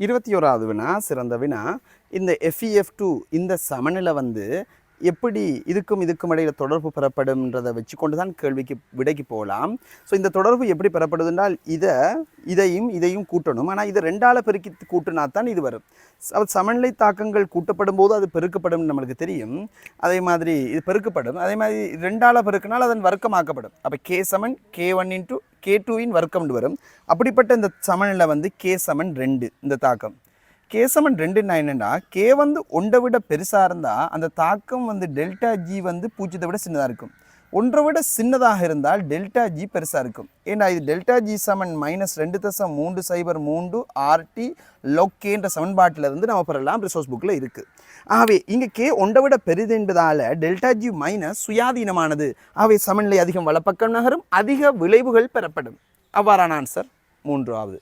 21வது வினா சிறந்த வினா. இந்த FeF2 இந்த சமநிலை வந்து எப்படி இதுக்கும் இடையில தொடர்பு பெறப்படும்ன்றதை வச்சு கொண்டு தான் கேள்விக்கு விடைக்கு போகலாம். ஸோ இந்த தொடர்பு எப்படி பெறப்படுதுன்றால் இதையும் கூட்டணும். ஆனால் இதை 2ஆல் பெருக்கி கூட்டினா தான் இது வரும். சமநிலை தாக்கங்கள் கூட்டப்படும் போது அது பெருக்கப்படும் நம்மளுக்கு தெரியும். அதே மாதிரி இது பெருக்கப்படும். அதே மாதிரி 2ஆல் பெருக்கினால் அதன் வர்க்கமாக்கப்படும். அப்போ K சமன் K1 × K2 வர்க்கம்னு வரும். அப்படிப்பட்ட இந்த சமநிலை வந்து K சமன் 2 இந்த தாக்கம். K சமன் 2ன்னா என்னென்னா K வந்து 1 விட பெருசாக இருந்தால் அந்த தாக்கம் வந்து ΔG வந்து 0 விட சின்னதாக இருக்கும். 1 விட சின்னதாக இருந்தால் ΔG பெருசாக இருக்கும். ஏன்னா இது ΔG சமன் -2.303 RT log K என்ற சமன்பாட்டிலிருந்து நம்ம பெறலாம். ரிசோர்ஸ் புக்கில் இருக்குது. ஆகவே இங்கே K 1 விட பெரிது என்பதால் ΔG மைனஸ் சுயாதீனமானது. ஆகவே சமநிலை அதிகம் வலப்பக்கம் நகரும், அதிக விளைவுகள் பெறப்படும். அவ்வாறான ஆன்சர் 3வது.